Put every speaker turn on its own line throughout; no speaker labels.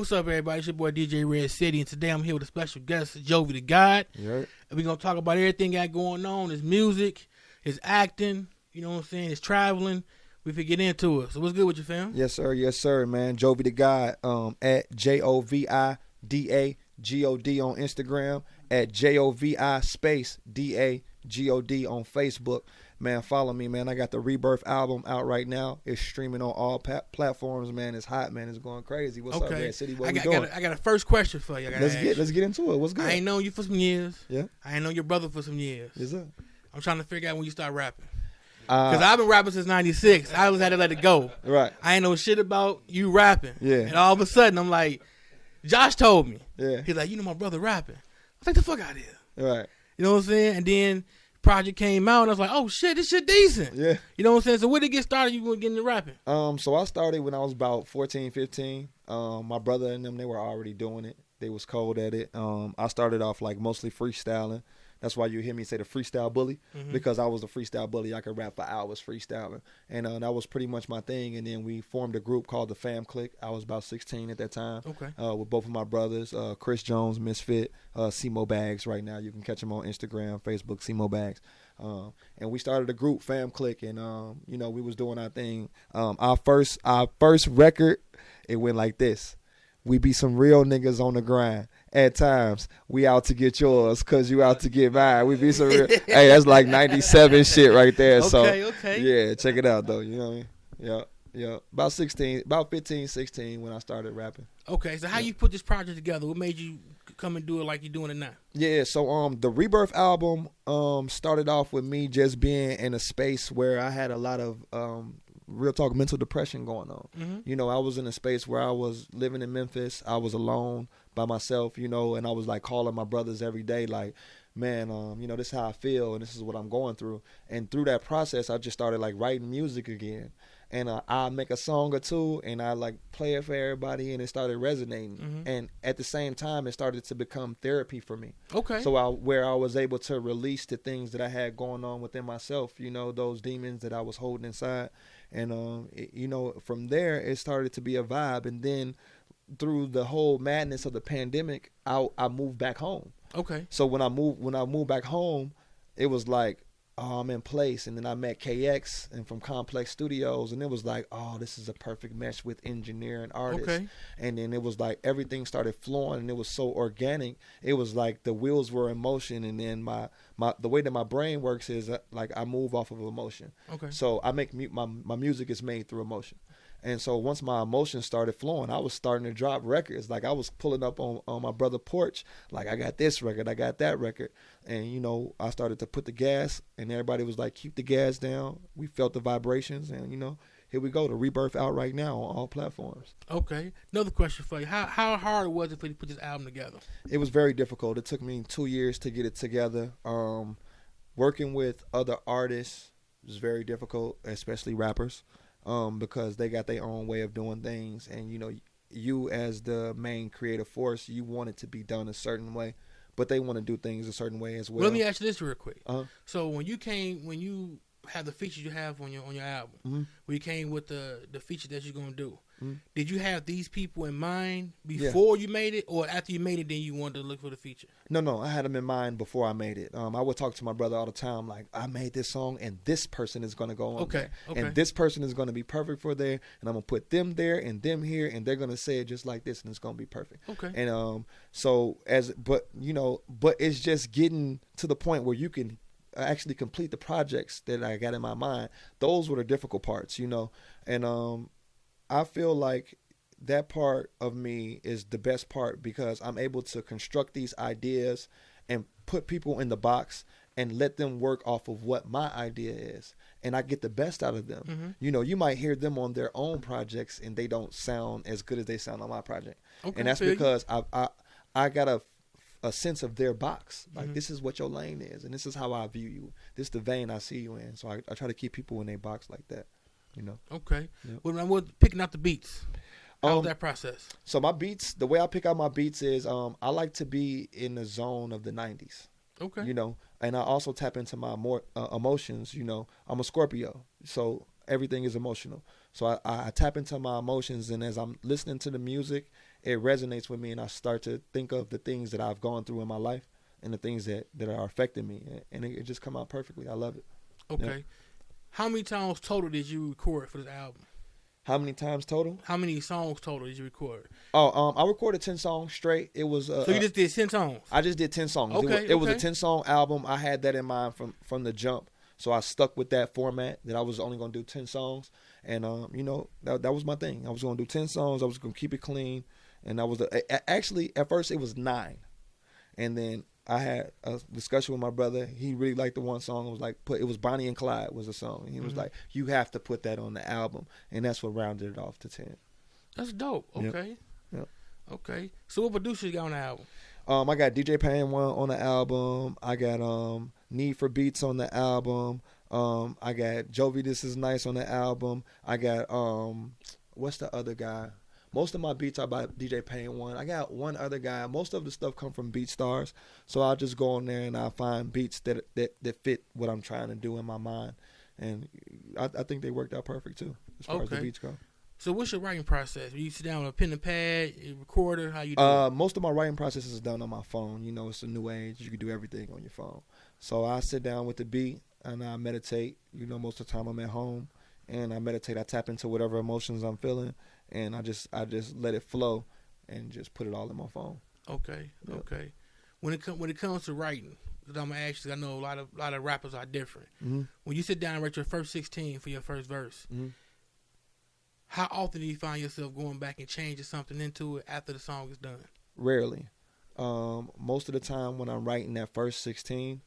What's up, everybody? It's your boy DJ RedCity, and today I'm here with a special guest, Jovi Da God.
Yeah.
And we're going to talk about everything got going on, his music, his acting, you know what I'm saying, his traveling. We can get into it. So what's good with you, fam?
Yes, sir, man. Jovi Da God, at JOVIDA GOD on Instagram, at JOVI space DAGOD on Facebook. Man, follow me, man. I got the Rebirth album out right now. It's streaming on all platforms, man. It's hot, man. It's going crazy. What's up, RedCity? What we doing?
I got a first question for you.
Let's get into it. What's good?
I ain't known you for some years.
Yeah.
I ain't known your brother for some years.
Yes, sir.
I'm trying to figure out when you start rapping. Because I've been rapping since 96. I always had to let it go.
Right.
I ain't know shit about you rapping.
Yeah.
And all of a sudden, I'm like, Josh told me.
Yeah.
He's like, you know my brother rapping. I was like, the fuck out of here.
Right.
You know what I'm saying? And then project came out, and I was like, oh, shit, this shit decent.
Yeah.
You know what I'm saying? So where did it get started? You were getting into rapping?
So I started when I was about 14, 15. My brother and them, they were already doing it. They was cold at it. I started off like mostly freestyling. That's why you hear me say the Freestyle Bully, because I was the Freestyle Bully. I could rap for hours freestyling. And that was pretty much my thing. And then we formed a group called the Fam Click. I was about 16 at that time.
Okay.
With both of my brothers, Chris Jones, Misfit, Simo Bags right now. You can catch him on Instagram, Facebook, Simo Bags. And we started a group, Fam Click, and you know, we was doing our thing. Our first record, it went like this. We be some real niggas on the grind. At times, we out to get yours because you out to get mine. We be some real. Hey, that's like 97 shit right there.
Okay.
Yeah, check it out, though. You know what I mean? Yeah. About 15, 16 when I started rapping.
Okay, so how you put this project together? What made you come and do it like you're doing it now?
Yeah, so the Rebirth album started off with me just being in a space where I had a lot of real talk mental depression going on. You know, I was in a space where I was living in Memphis. I was alone by myself, you know, and I was like calling my brothers every day like, man, you know, this is how I feel and this is what I'm going through. And through that process, I just started like writing music again. And I make a song or two and I like play it for everybody and it started resonating. And at the same time, it started to become therapy for me.
Okay.
So where I was able to release the things that I had going on within myself, you know, those demons that I was holding inside. And, you know, from there, it started to be a vibe. And then through the whole madness of the pandemic, I moved back home.
Okay.
So when I moved back home, it was like, oh, I'm in place. And then I met KX and from Complex Studios. And it was like, oh, this is a perfect mesh with engineer and artist.
Okay.
And then it was like everything started flowing and it was so organic. It was like the wheels were in motion. And then the way that my brain works is like I move off of emotion.
Okay.
So I make my music is made through emotion. And so once my emotions started flowing, I was starting to drop records. Like I was pulling up on my brother's porch, like I got this record, I got that record. And, you know, I started to put the gas and everybody was like, keep the gas down. We felt the vibrations and, you know, here we go. The Rebirth out right now on all platforms.
Okay. Another question for you. How hard was it for you to put this album together?
It was very difficult. It took me 2 years to get it together. Working with other artists was very difficult, especially rappers. Because they got their own way of doing things. And, you know, you as the main creative force, you want it to be done a certain way, but they want to do things a certain way as well.
Let me ask you this real quick.
So
when you have the features you have on your album, when you came with the feature that you're going to do, did you have these people in mind before you made it, or after you made it, then you wanted to look for the feature? No,
I had them in mind before I made it. I would talk to my brother all the time, like, I made this song, and this person is going to go on there. And this person is going to be perfect for there, and I'm going to put them there and them here, and they're going to say it just like this, and it's going to be perfect.
Okay.
And but it's just getting to the point where you can actually complete the projects that I got in my mind. Those were the difficult parts, you know, and I feel like that part of me is the best part because I'm able to construct these ideas and put people in the box and let them work off of what my idea is. And I get the best out of them. You know, you might hear them on their own projects and they don't sound as good as they sound on my project. Okay, and that's because I got a sense of their box. Like, this is what your lane is, and this is how I view you. This is the vein I see you in. So I try to keep people in their box like that, you know.
Okay. Yep. Well, I'm picking out the beats. How's that process?
So my beats, the way I pick out my beats is I like to be in the zone of the 90s.
Okay.
You know, and I also tap into my more emotions. You know, I'm a Scorpio, so everything is emotional. So I tap into my emotions, and as I'm listening to the music, it resonates with me, and I start to think of the things that I've gone through in my life and the things that are affecting me, and it just come out perfectly. I love it.
Okay.
Yeah.
How many times total did you record for this album?
How many times total?
How many songs total did you record?
I recorded 10 songs straight. It was
so you just did 10 songs?
I just did 10 songs.
Okay,
it was a 10-song album. I had that in mind from the jump. So I stuck with that format, that I was only going to do 10 songs. And, that was my thing. I was going to do 10 songs. I was going to keep it clean. And that was actually, at first, it was 9. And then I had a discussion with my brother. He really liked the one song. It was like, it was Bonnie and Clyde was the song. And he was like, you have to put that on the album. And that's what rounded it off to 10.
That's dope. Okay.
Yep.
Okay. So what producers you got on the album?
I got DJ Pain One on the album. I got Need for Beats on the album. I got Jovi This Is Nice on the album. I got what's the other guy? Most of my beats are by DJ Pain One. I got one other guy. Most of the stuff come from BeatStars. So I'll just go on there and I'll find beats that fit what I'm trying to do in my mind. And I think they worked out perfect too, as far as the beats go.
So what's your writing process? You sit down with a pen and pad, a recorder, how you do it?
Most of my writing process is done on my phone. You know, it's a new age. You can do everything on your phone. So I sit down with the beat and I meditate. You know, most of the time I'm at home and I meditate. I tap into whatever emotions I'm feeling, and I just let it flow and just put it all in my phone.
Okay, yep. Okay. When it comes to writing, because I'm gonna ask you, I know a lot of rappers are different. Mm-hmm. When you sit down and write your first 16 for your first verse, mm-hmm. how often do you find yourself going back and changing something into it after the song is done? Rarely.
Most of the time when I'm writing that first 16,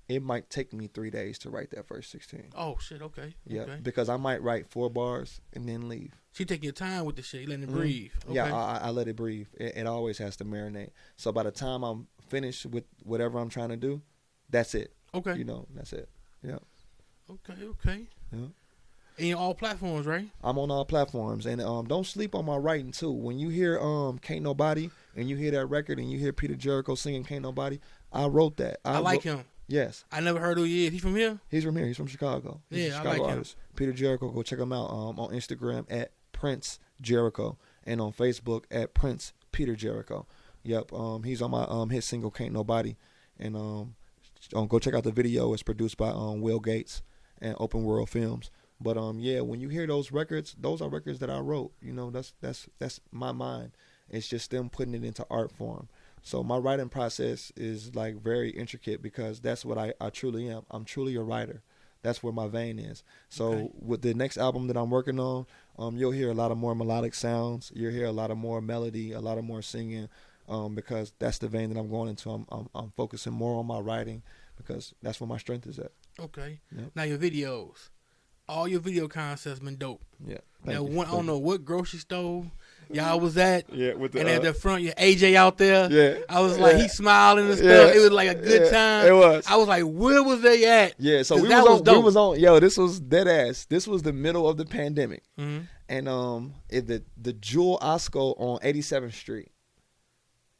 it might take me 3 days to write that first 16.
Oh, shit, okay.
Yeah,
okay.
Because I might write 4 bars and then leave.
So you take your time with the shit, you letting it breathe. Okay.
Yeah, I let it breathe. It always has to marinate. So by the time I'm finished with whatever I'm trying to do, that's it. Okay. You know, that's it. Yeah.
Okay. Yeah. And you're all platforms, right?
I'm on all platforms. And don't sleep on my writing, too. When you hear Can't Nobody and you hear that record and you hear Peter Jericho singing Can't Nobody, I wrote that.
I like him.
Yes.
I never heard who he is. He from here?
He's from here. He's from Chicago. He's a Chicago artist. Him. Peter Jericho. Go check him out on Instagram at Prince Jericho and on Facebook at Prince Peter Jericho. Yep. He's on my hit single Can't Nobody. And go check out the video. It's produced by Will Gates and Open World Films. But yeah, when you hear those records, those are records that I wrote. You know, that's my mind. It's just them putting it into art form. So my writing process is like very intricate because that's what I truly am. I'm truly a writer. That's where my vein is. So with the next album that I'm working on, you'll hear a lot of more melodic sounds. You'll hear a lot of more melody, a lot of more singing, because that's the vein that I'm going into. I'm focusing more on my writing because that's where my strength is at.
Okay. Yep. Now your videos. All your video concepts been dope.
Yeah.
I don't know what grocery store y'all was at.
Yeah, with the,
and at the front, your AJ out there.
Yeah.
I was like, he smiling and stuff. Yeah. It was like a good time.
It was.
I was like, where was they at?
Yeah, so we was on. Yo, this was dead ass. This was the middle of the pandemic, and the Jewel Osco on 87th Street.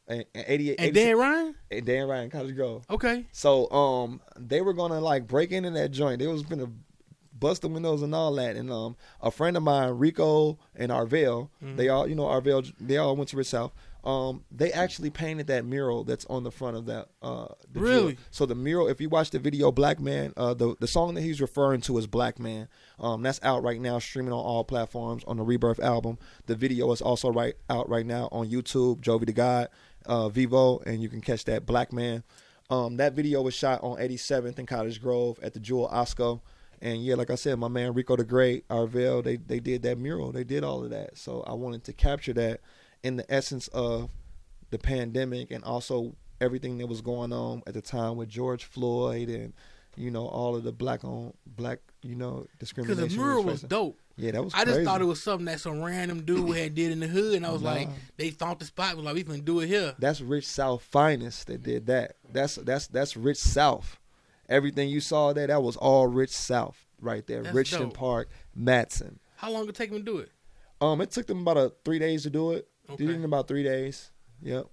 And 88.
And Dan Ryan?
And Dan Ryan, College Grove.
Okay.
So they were gonna like break into that joint. They was gonna bust the windows and all that. And a friend of mine, Rico and Arvell, they all, Arvell, they all went to Rich South. They actually painted that mural that's on the front of that.
Really?
Jewel. So the mural, if you watch the video, Black Man, the song that he's referring to is Black Man. That's out right now, streaming on all platforms on the Rebirth album. The video is also out right now on YouTube, Jovi Da God, Vivo, and you can catch that Black Man. That video was shot on 87th and Cottage Grove at the Jewel Osco. And yeah, like I said, my man Rico the Great, Arvell, they did that mural. They did all of that. So I wanted to capture that in the essence of the pandemic and also everything that was going on at the time with George Floyd and, all of the black, discrimination.
Because the mural was dope.
Yeah, that was
crazy.
I
just thought it was something that some random dude had did in the hood, and I was like, they thought the spot was like, we can do it here.
That's Rich South Finest that did that. That's Rich South. Everything you saw there, that was all Rich South right there.
That's
Richton
dope.
Park, Matson.
How long did it take them to do it?
It took them about 3 days to do it.
Okay.
Did it in about 3 days. Yep.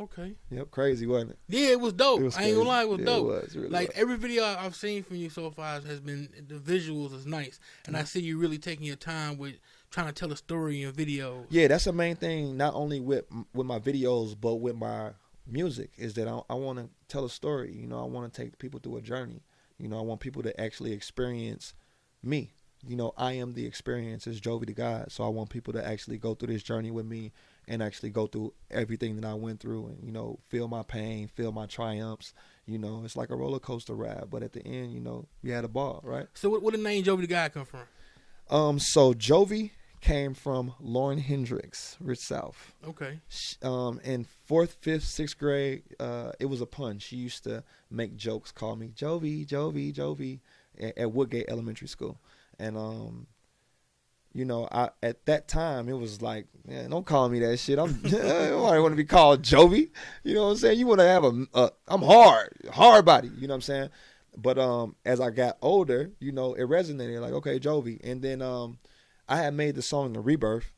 Okay.
Yep, crazy, wasn't it?
Yeah, it was dope.
It was
I ain't gonna lie, it was
crazy.
dope.
It was, really
like
was.
every video I've seen from you so far has been, the visuals is nice, and I see you really taking your time with trying to tell a story in your videos.
Yeah, that's the main thing. Not only with my videos, but with my music, is that I want to tell a story. You know, I want to take people through a journey. You know, I want people to actually experience me. You know, I am the experience as Jovi Da God. So I want people to actually go through this journey with me and actually go through everything that I went through and, you know, feel my pain, feel my triumphs. You know, it's like a roller coaster ride. But at the end, you know, you had a ball, right?
So where the name Jovi Da God come from?
So Jovi came from Lauren Hendricks, Rich South.
Okay.
In 4th, 5th, 6th grade, it was a pun. She used to make jokes, call me Jovi, Jovi, Jovi at Woodgate Elementary School. And, you know, at that time, it was like, man, don't call me that shit. I don't want to be called Jovi. You know what I'm saying? You want to have I'm hard body. You know what I'm saying? But as I got older, you know, it resonated like, okay, Jovi. And then I had made the song The Rebirth.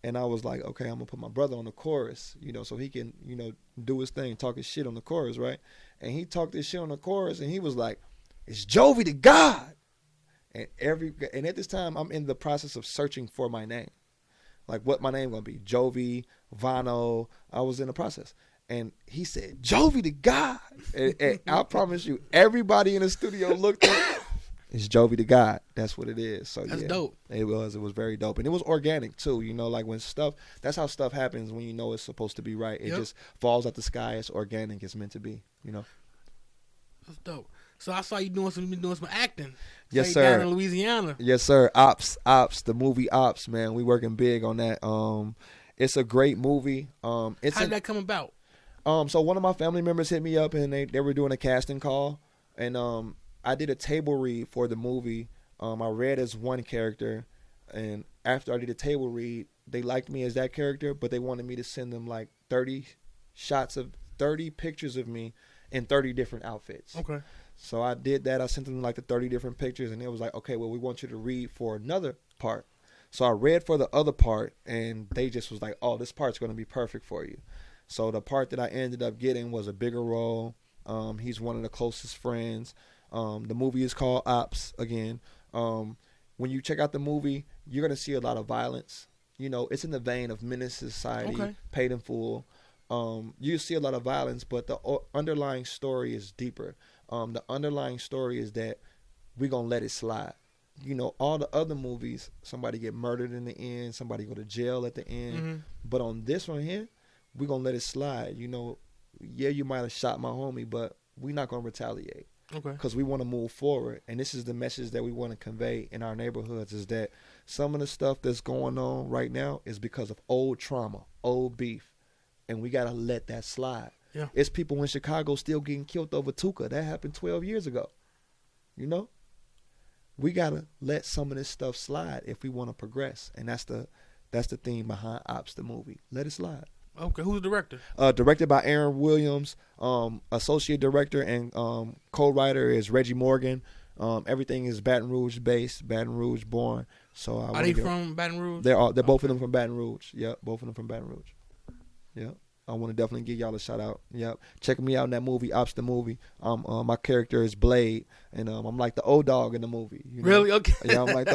And I was like, okay, I'm going to put my brother on the chorus, you know, so he can, you know, do his thing, talk his shit on the chorus, right? And he talked his shit on the chorus, and he was like, it's Jovi Da God. And at this time, I'm in the process of searching for my name. Like, what my name going to be? Jovi, Vano. I was in the process. And he said, Jovi Da God. And I promise you, everybody in the studio looked at it's Jovi Da God. That's what it is. So
that's
yeah,
dope.
It was very dope. And it was organic too. You know, like when that's how stuff happens when you know it's supposed to be right. It just falls out the sky. It's organic. It's meant to be, you know.
That's dope. So I saw you doing some acting.
Yes, sir.
Down in Louisiana.
Yes, sir. Ops, the movie Ops, man. We working big on that. It's a great movie. How
did that come about?
So one of my family members hit me up and they were doing a casting call, and I did a table read for the movie. I read as one character, and after I did a table read, they liked me as that character, but they wanted me to send them like 30 pictures of me in 30 different outfits.
Okay.
So I did that. I sent them like the 30 different pictures, and it was like, okay, well, we want you to read for another part. So I read for the other part, and they just was like, oh, this part's going to be perfect for you. So the part that I ended up getting was a bigger role. He's one of the closest friends. The movie is called Ops again. When you check out the movie, you're going to see a lot of violence. You know, it's in the vein of Menace to Society, Paid in Full. You see a lot of violence, but the underlying story is deeper. The underlying story is that we're going to let it slide. You know, all the other movies, somebody get murdered in the end, somebody go to jail at the end. Mm-hmm. But on this one here, we're going to let it slide. You know, yeah, you might have shot my homie, but we're not going to retaliate. Okay. Because we want to move forward. And this is the message that we want to convey in our neighborhoods, is that some of the stuff that's going on right now is because of old trauma, old beef. And we got to let that slide. Yeah. It's people in Chicago still getting killed over Tuka. That happened 12 years ago. You know? We got to let some of this stuff slide if we want to progress. And that's the theme behind Ops, the movie. Let it slide.
Okay, who's the director?
Directed by Aaron Williams. Associate director and co-writer is Reggie Morgan. Everything is Baton Rouge based, Baton Rouge born. So
are they from Baton Rouge?
They're both of them from Baton Rouge. Yep, both of them from Baton Rouge. Yep. I want to definitely give y'all a shout out. Yep. Check me out in that movie, Ops the movie. My character is Blade, and I'm like the old dog in the movie. You know?
Really? Okay.
Yeah, I'm like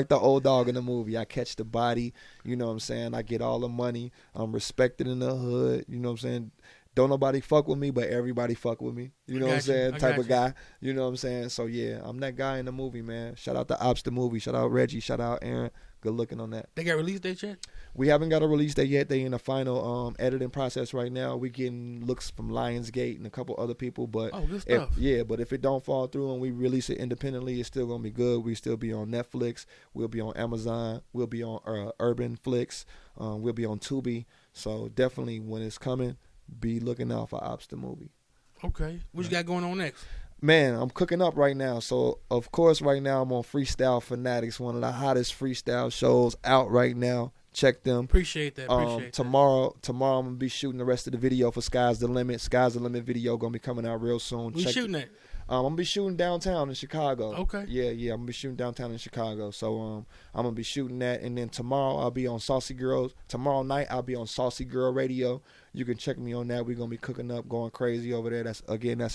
the old dog in the movie. I catch the body, you know what I'm saying? I get all the money. I'm respected in the hood, you know what I'm saying? Don't nobody fuck with me, but everybody fuck with me. You know what I'm saying? Type of guy. You know what I'm saying? So yeah, I'm that guy in the movie, man. Shout out to Ops the movie. Shout out Reggie. Shout out Aaron. Good looking on that.
They got release date yet?
We haven't got a release date yet. They in the final editing process right now. We getting looks from Lionsgate and a couple other people, but
good stuff.
But if it don't fall through and we release it independently, it's still gonna be good. We still be on Netflix. We'll be on Amazon. We'll be on Urban Flix. We'll be on Tubi. So definitely when it's coming, be looking out for Ops the movie.
Okay. What you got going on next?
Man, I'm cooking up right now. So, of course, right now I'm on Freestyle Fanatics, one of the hottest freestyle shows out right now. Check them.
Appreciate that.
Tomorrow I'm going to be shooting the rest of the video for Sky's the Limit. Sky's the Limit video going to be coming out real soon.
We shooting it?
I'm gonna be shooting downtown in Chicago.
Okay.
Yeah, I'm gonna be shooting downtown in Chicago. So I'm gonna be shooting that, and then tomorrow I'll be on Saucy Girls. Tomorrow night I'll be on Saucy Girl Radio. You can check me on that. We're gonna be cooking up, going crazy over there. That's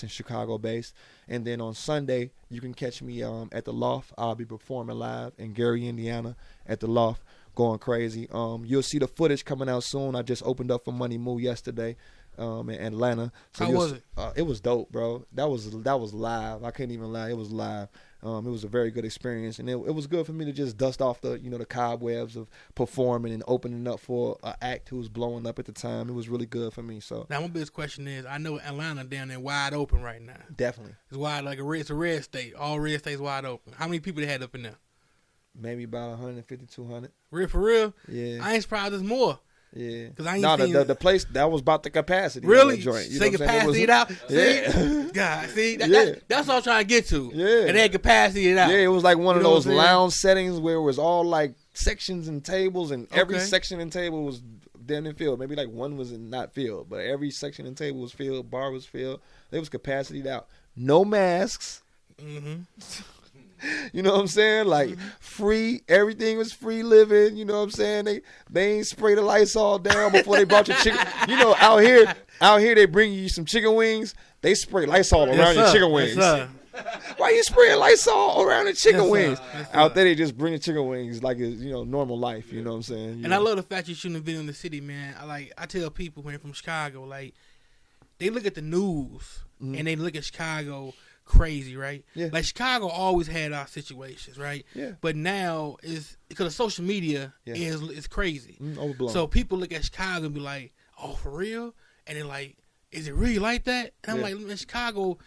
in Chicago based. And then on Sunday you can catch me at the Loft. I'll be performing live in Gary, Indiana, at the Loft, going crazy. You'll see the footage coming out soon. I just opened up for Money Moo yesterday. In Atlanta. So
how was it?
It was dope, bro. That was live. I can't even lie. It was live. It was a very good experience, and it was good for me to just dust off the the cobwebs of performing and opening up for an act who was blowing up at the time. It was really good for me. So
now my biggest question is, I know Atlanta down there wide open right now.
Definitely,
it's wide it's a red state. All red states wide open. How many people they had up in there?
Maybe about 150, 200.
Real for real?
Yeah.
I ain't surprised there's more.
Yeah,
because I ain't seen
the place that was about the capacity.
Really,
of the joint.
They capacity it out.
Yeah,
God, see, that's what I'm trying to get to.
Yeah,
and they had capacity it out.
Yeah, it was like one of those lounge settings where it was all like sections and tables, and every section and table was damn near filled. Maybe like one was not filled, but every section and table was filled. Bar was filled. They was capacity out. No masks.
Mm-hmm.
You know what I'm saying? Like free, everything was free living. You know what I'm saying? They ain't spray the Lysol down before they brought your chicken. Out here they bring you some chicken wings. They spray Lysol around your chicken wings. Why you spraying Lysol around the chicken wings? Out there they just bring the chicken wings like it's normal life. You know what I'm saying?
And I love the fact you're shooting a video in the city, man. I tell people when they're from Chicago, like they look at the news and they look at Chicago crazy, right?
Yeah.
Like Chicago always had our situations, right?
Yeah.
But now is because of social media is crazy.
Overblown.
So people look at Chicago and be like, "Oh, for real?" And they're like, "Is it really like that?" And I'm like, "Man, Chicago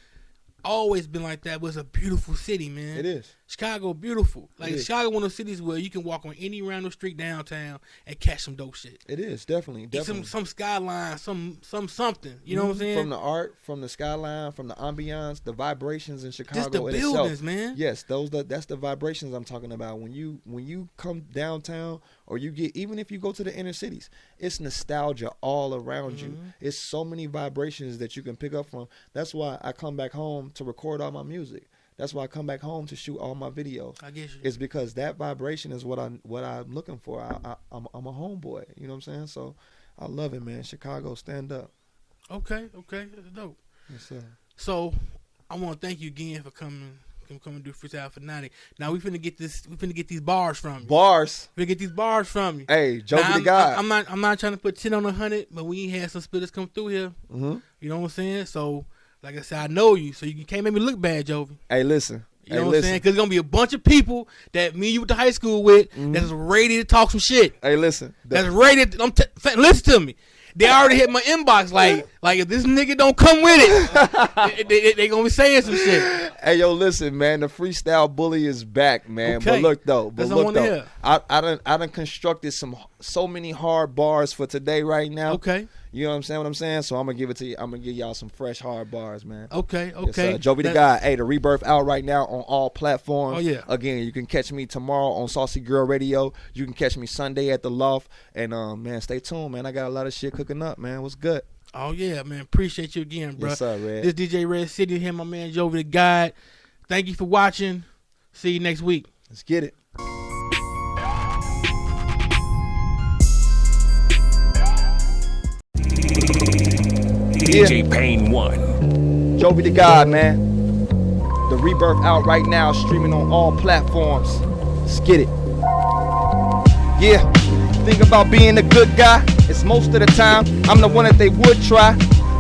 always been like that, but it's a beautiful city, man.
It is.
Chicago beautiful. Like Chicago one of those cities where you can walk on any random street downtown and catch some dope shit.
It is, definitely.
Some skyline, some something. You know what I'm saying?
From the art, from the skyline, from the ambiance, the vibrations in Chicago.
Just the buildings, man.
Yes, that's the vibrations I'm talking about. When you come downtown, or even if you go to the inner cities, it's nostalgia all around you. It's so many vibrations that you can pick up from. That's why I come back home to record all my music. That's why I come back home to shoot all my videos.
I get you.
It's because that vibration is what I'm looking for. I'm a homeboy. You know what I'm saying? So I love it, man. Chicago, stand up.
Okay, that's dope.
Yes, sir.
So I want to thank you again for coming do Freestyle Fanatic. Now we finna get these bars from you.
Bars.
We get these bars from you.
Hey, Jovi Da God.
I'm not trying to put 10 on 100, but we ain't had some spitters come through here.
Mm-hmm.
You know what I'm saying? So, like I said, I know you, so you can't make me look bad, Jovi.
Hey, listen.
You know what I'm saying? Because there's going to be a bunch of people that me and you went to high school with that's ready to talk some shit.
Hey, listen.
That's ready to, listen to me. They already hit my inbox like if this nigga don't come with it, they going to be saying some shit.
Hey, yo, listen, man. The Freestyle Bully is back, man.
Okay.
But look, though.
I
I done constructed so many hard bars for today right now.
Okay.
You know what I'm saying? So I'm going to give it to you. I'm going to give y'all some fresh hard bars, man.
Okay.
Yes, Jovi Da God. Hey, the Rebirth out right now on all platforms.
Oh, yeah.
Again, you can catch me tomorrow on Saucy Girl Radio. You can catch me Sunday at the Loft. And, man, stay tuned, man. I got a lot of shit cooking up, man. What's good?
Oh, yeah, man. Appreciate you again, bro.
Yes, sir, Red.
This DJ RedCity here, my man Jovi Da God. Thank you for watching. See you next week.
Let's get it.
DJ Pain 1.
Jovi Da God, man. The Rebirth out right now, streaming on all platforms. Let's get it. Yeah, think about being a good guy. It's most of the time I'm the one that they would try.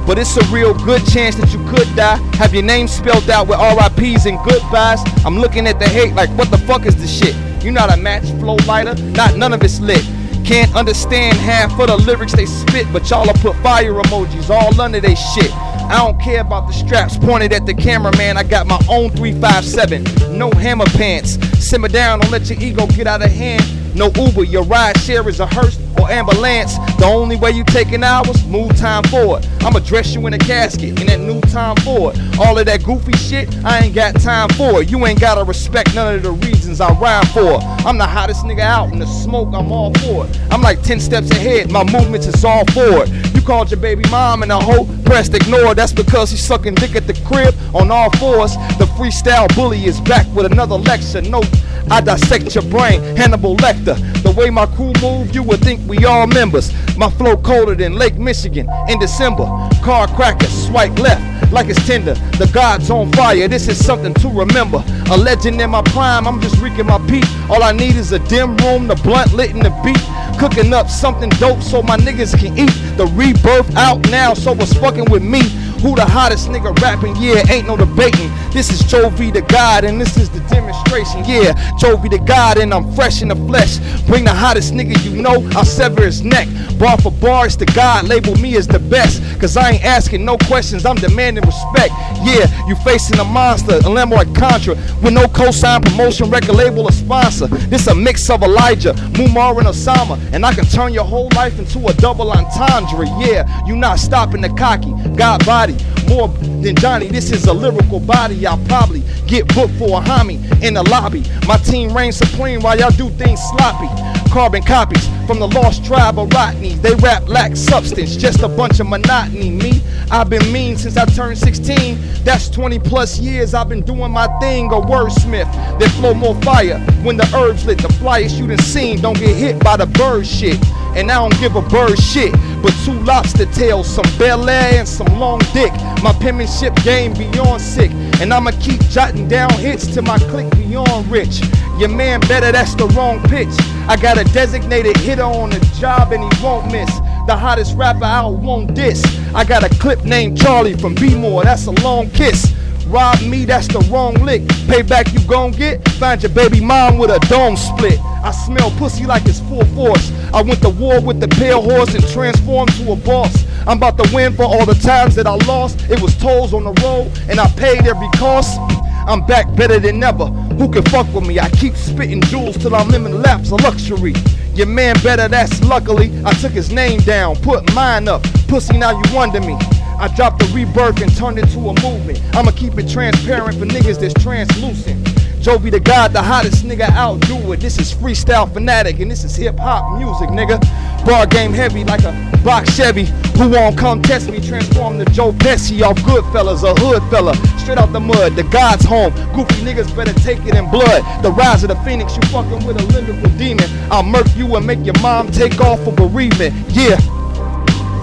But it's a real good chance that you could die. Have your name spelled out with RIPs and goodbyes. I'm looking at the hate like, what the fuck is this shit? You not a match flow lighter? Not none of it's lit. Can't understand half of the lyrics they spit, but y'all'll put fire emojis all under they shit. I don't care about the straps pointed at the cameraman. I got my own 357, no hammer pants. Simmer down, don't let your ego get out of hand. No Uber, your ride share is a hearse or ambulance. The only way you taking hours, move time forward. I'ma dress you in a casket in that new time forward. All of that goofy shit, I ain't got time for it. You ain't gotta respect none of the reasons I rhyme for. I'm the hottest nigga out in the smoke, I'm all for it. I'm like 10 steps ahead, my movements is all forward. You called your baby mom and a hoe, depressed, ignored, that's because he's sucking dick at the crib on all fours. The Freestyle Bully is back with another lecture. Note, I dissect your brain, Hannibal Lecter. The way my crew move, you would think we all members. My flow colder than Lake Michigan in December. Car crackers, swipe left like it's tender. The God's on fire, this is something to remember. A legend in my prime, I'm just reeking my peak. All I need is a dim room, the blunt lit in the beat. Cooking up something dope so my niggas can eat. The Rebirth out now, so what's fucking with me? Who the hottest nigga rapping? Yeah, ain't no debating. This is Jovi Da God and this is the demonstration. Yeah, Jovi Da God and I'm fresh in the flesh. Bring the hottest nigga you know, I'll sever his neck. Bar for bar, it's the God, label me as the best. Cause I ain't asking no questions, I'm demanding respect. Yeah, you facing a monster, a Lambo like Contra. With no cosign, promotion, record label, or sponsor. This a mix of Elijah, Mumar and Osama. And I can turn your whole life into a double entendre. Yeah, you not stopping the cocky, God body. More than Johnny, this is a lyrical body. I'll probably get booked for a homie in the lobby. My team reigns supreme while y'all do things sloppy. Carbon copies from the lost tribe of Rodney. They rap lack substance, just a bunch of monotony. Me, I've been mean since I turned 16. That's 20 plus years I've been doing my thing. A wordsmith that flow more fire when the herbs lit. The flyest you done seen don't get hit by the bird shit. And I don't give a bird shit, but 2 lobster tails, some Bel Air and some long dick. My penmanship game beyond sick, and I'ma keep jotting down hits till my click beyond rich. Your man better, that's the wrong pitch. I got a designated hitter on the job and he won't miss. The hottest rapper out won't diss. I got a clip named Charlie from B-More, that's a long kiss. Rob me, that's the wrong lick. Payback you gon' get? Find your baby mom with a dome split. I smell pussy like it's full force. I went to war with the pale horse and transformed to a boss. I'm about to win for all the times that I lost. It was tolls on the road and I paid every cost. I'm back better than ever. Who can fuck with me? I keep spitting jewels till I'm living laps of luxury. Your man better, that's luckily. I took his name down, put mine up. Pussy, now you wonder me. I dropped the Rebirth and turned it to a movement. I'ma keep it transparent for niggas that's translucent. Jovi Da God, the hottest nigga out, do it. This is Freestyle Fanatic and this is hip hop music, nigga. Bar game heavy like a box Chevy. Who won't come test me? Transform to Joe Pesci off Goodfellas, a hood fella. Straight out the mud, the God's home. Goofy niggas better take it in blood. The rise of the phoenix, you fucking with a lyrical demon. I'll murk you and make your mom take off for bereavement. Yeah.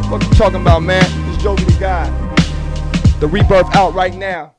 What you talking about, man? It's Jovi Da God. The Rebirth out right now.